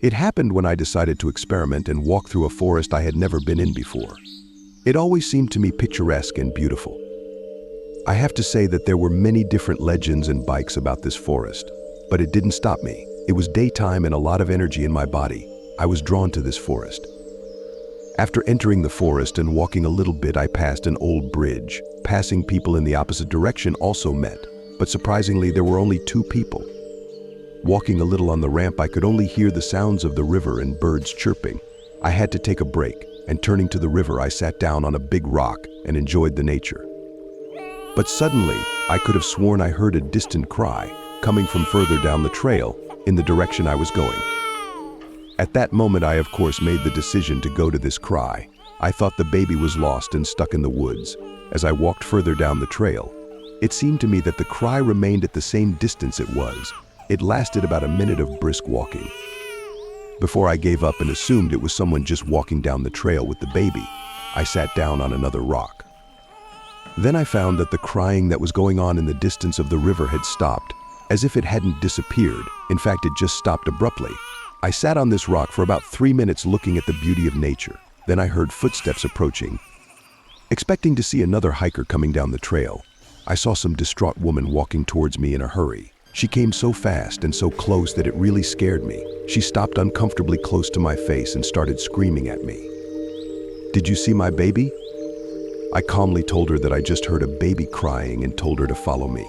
It happened when I decided to experiment and walk through a forest I had never been in before. It always seemed to me picturesque and beautiful. I have to say that there were many different legends and bikes about this forest, but it didn't stop me. It was daytime and a lot of energy in my body. I was drawn to this forest. After entering the forest and walking a little bit, I passed an old bridge. Passing people in the opposite direction also met, but surprisingly there were only 2 people. Walking a little on the ramp, I could only hear the sounds of the river and birds chirping. I had to take a break, and turning to the river, I sat down on a big rock and enjoyed the nature. But suddenly, I could have sworn I heard a distant cry coming from further down the trail in the direction I was going. At that moment, I of course made the decision to go to this cry. I thought the baby was lost and stuck in the woods. As I walked further down the trail, it seemed to me that the cry remained at the same distance it was. It lasted about a minute of brisk walking. Before I gave up and assumed it was someone just walking down the trail with the baby, I sat down on another rock. Then I found that the crying that was going on in the distance of the river had stopped, as if it hadn't disappeared. In fact, it just stopped abruptly. I sat on this rock for about 3 minutes looking at the beauty of nature. Then I heard footsteps approaching. Expecting to see another hiker coming down the trail, I saw some distraught woman walking towards me in a hurry. She came so fast and so close that it really scared me. She stopped uncomfortably close to my face and started screaming at me. "Did you see my baby?" I calmly told her that I just heard a baby crying and told her to follow me.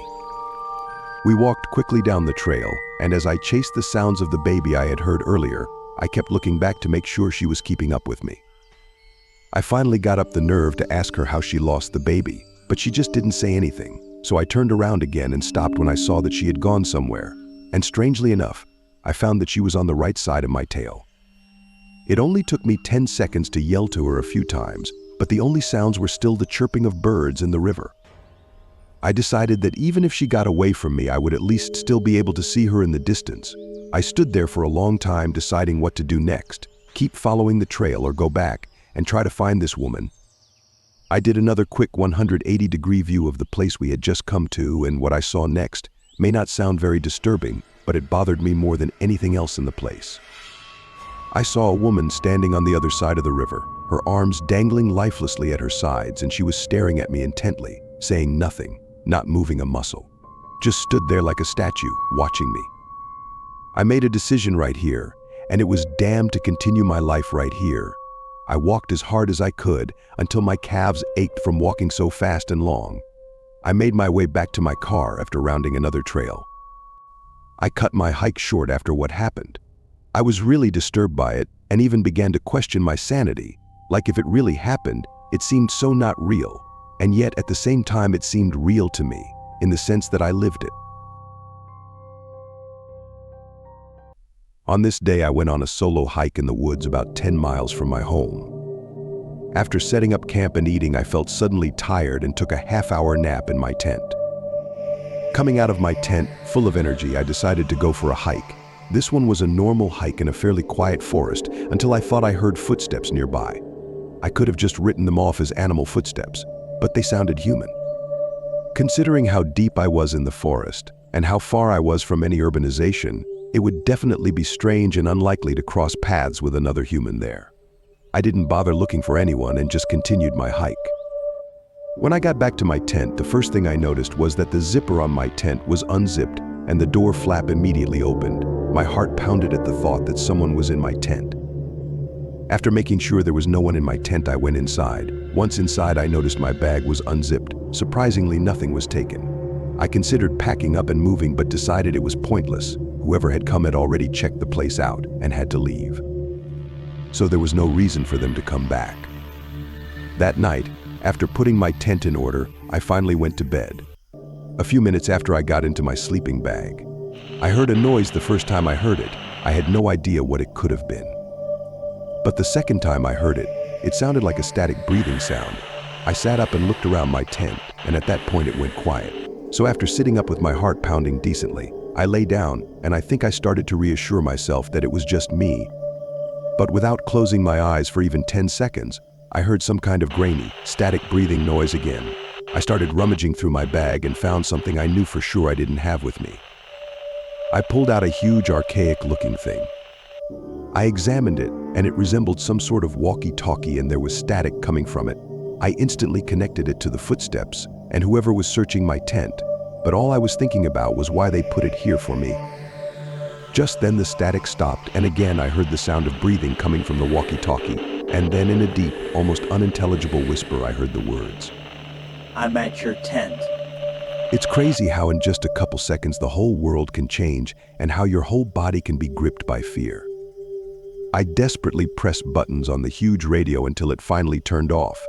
We walked quickly down the trail, and as I chased the sounds of the baby I had heard earlier, I kept looking back to make sure she was keeping up with me. I finally got up the nerve to ask her how she lost the baby, but she just didn't say anything. So I turned around again and stopped when I saw that she had gone somewhere. And strangely enough, I found that she was on the right side of my tail. It only took me 10 seconds to yell to her a few times, but the only sounds were still the chirping of birds in the river. I decided that even if she got away from me, I would at least still be able to see her in the distance. I stood there for a long time deciding what to do next, keep following the trail or go back and try to find this woman. I did another quick 180-degree view of the place we had just come to, and what I saw next may not sound very disturbing, but it bothered me more than anything else in the place. I saw a woman standing on the other side of the river, her arms dangling lifelessly at her sides, and she was staring at me intently, saying nothing, not moving a muscle. Just stood there like a statue, watching me. I made a decision right here, and it was damned to continue my life right here. I walked as hard as I could until my calves ached from walking so fast and long. I made my way back to my car after rounding another trail. I cut my hike short after what happened. I was really disturbed by it and even began to question my sanity. Like if it really happened, it seemed so not real, and yet at the same time it seemed real to me, in the sense that I lived it. On this day, I went on a solo hike in the woods about 10 miles from my home. After setting up camp and eating, I felt suddenly tired and took a half-hour nap in my tent. Coming out of my tent, full of energy, I decided to go for a hike. This one was a normal hike in a fairly quiet forest until I thought I heard footsteps nearby. I could have just written them off as animal footsteps, but they sounded human. Considering how deep I was in the forest and how far I was from any urbanization, it would definitely be strange and unlikely to cross paths with another human there. I didn't bother looking for anyone and just continued my hike. When I got back to my tent, the first thing I noticed was that the zipper on my tent was unzipped and the door flap immediately opened. My heart pounded at the thought that someone was in my tent. After making sure there was no one in my tent, I went inside. Once inside, I noticed my bag was unzipped. Surprisingly, nothing was taken. I considered packing up and moving, but decided it was pointless. Whoever had come had already checked the place out and had to leave. So there was no reason for them to come back. That night, after putting my tent in order, I finally went to bed. A few minutes after I got into my sleeping bag, I heard a noise. The first time I heard it, I had no idea what it could have been. But the second time I heard it, it sounded like a static breathing sound. I sat up and looked around my tent, and at that point it went quiet. So after sitting up with my heart pounding decently, I lay down, and I think I started to reassure myself that it was just me. But without closing my eyes for even 10 seconds, I heard some kind of grainy, static breathing noise again. I started rummaging through my bag and found something I knew for sure I didn't have with me. I pulled out a huge, archaic-looking thing. I examined it, and it resembled some sort of walkie-talkie, and there was static coming from it. I instantly connected it to the footsteps and whoever was searching my tent, but all I was thinking about was why they put it here for me. Just then the static stopped, and again I heard the sound of breathing coming from the walkie-talkie, and then in a deep, almost unintelligible whisper I heard the words, "I'm at your tent." It's crazy how in just a couple seconds the whole world can change and how your whole body can be gripped by fear. I desperately pressed buttons on the huge radio until it finally turned off.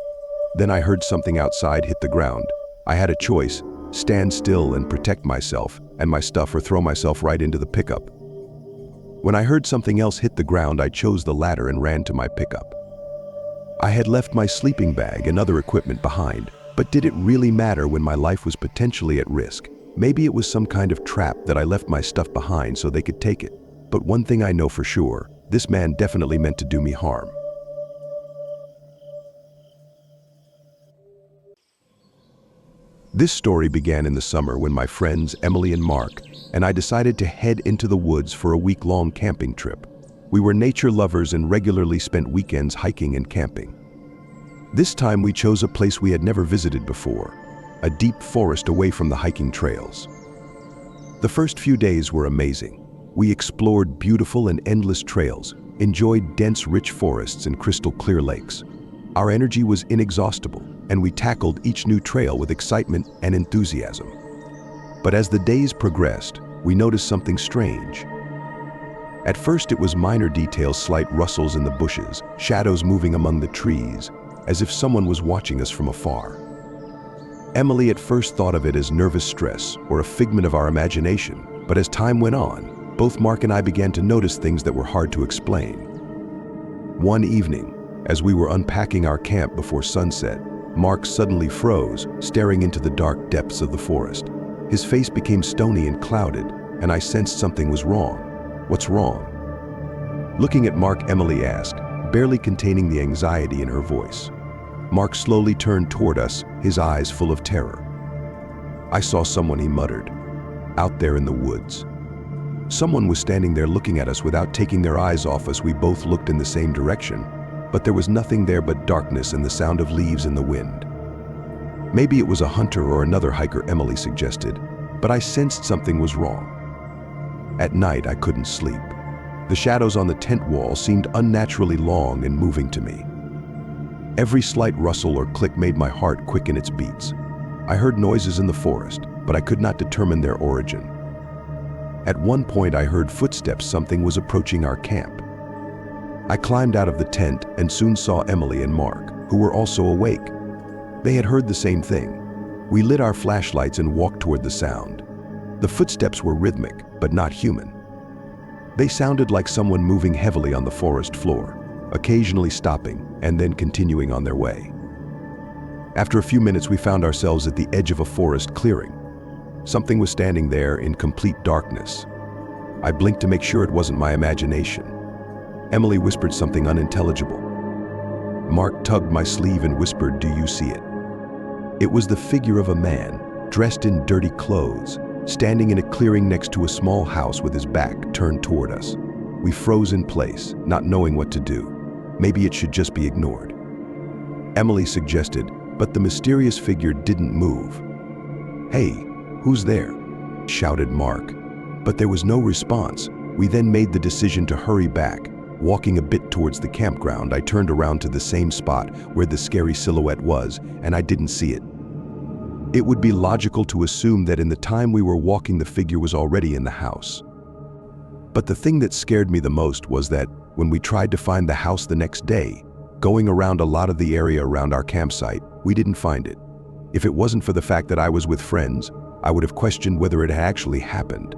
Then I heard something outside hit the ground. I had a choice: stand still and protect myself and my stuff, or throw myself right into the pickup. When I heard something else hit the ground, I chose the latter and ran to my pickup. I had left my sleeping bag and other equipment behind, but did it really matter when my life was potentially at risk? Maybe it was some kind of trap that I left my stuff behind so they could take it. But one thing I know for sure, this man definitely meant to do me harm. This story began in the summer when my friends Emily and Mark and I decided to head into the woods for a week-long camping trip. We were nature lovers and regularly spent weekends hiking and camping. This time we chose a place we had never visited before, a deep forest away from the hiking trails. The first few days were amazing. We explored beautiful and endless trails, enjoyed dense, rich forests and crystal clear lakes. Our energy was inexhaustible, and we tackled each new trail with excitement and enthusiasm. But as the days progressed, we noticed something strange. At first it was minor details, slight rustles in the bushes, shadows moving among the trees, as if someone was watching us from afar. Emily at first thought of it as nervous stress or a figment of our imagination, but as time went on, both Mark and I began to notice things that were hard to explain. One evening, as we were unpacking our camp before sunset, Mark suddenly froze, staring into the dark depths of the forest. His face became stony and clouded, and I sensed something was wrong. "What's wrong?" Looking at Mark, Emily asked, barely containing the anxiety in her voice. Mark slowly turned toward us, his eyes full of terror. "I saw someone," he muttered, "out there in the woods." Someone was standing there looking at us without taking their eyes off us. We both looked in the same direction, but there was nothing there but darkness and the sound of leaves in the wind. "Maybe it was a hunter or another hiker," Emily suggested, but I sensed something was wrong. At night, I couldn't sleep. The shadows on the tent wall seemed unnaturally long and moving to me. Every slight rustle or click made my heart quicken its beats. I heard noises in the forest, but I could not determine their origin. At one point, I heard footsteps. Something was approaching our camp. I climbed out of the tent and soon saw Emily and Mark, who were also awake. They had heard the same thing. We lit our flashlights and walked toward the sound. The footsteps were rhythmic, but not human. They sounded like someone moving heavily on the forest floor, occasionally stopping and then continuing on their way. After a few minutes, we found ourselves at the edge of a forest clearing. Something was standing there in complete darkness. I blinked to make sure it wasn't my imagination. Emily whispered something unintelligible. Mark tugged my sleeve and whispered, "Do you see it?" It was the figure of a man, dressed in dirty clothes, standing in a clearing next to a small house with his back turned toward us. We froze in place, not knowing what to do. Maybe it should just be ignored. Emily suggested, but the mysterious figure didn't move. "Hey, who's there?" shouted Mark. But there was no response. We then made the decision to hurry back. Walking a bit towards the campground, I turned around to the same spot where the scary silhouette was, and I didn't see it. It would be logical to assume that in the time we were walking, the figure was already in the house. But the thing that scared me the most was that when we tried to find the house the next day, going around a lot of the area around our campsite, we didn't find it. If it wasn't for the fact that I was with friends, I would have questioned whether it had actually happened.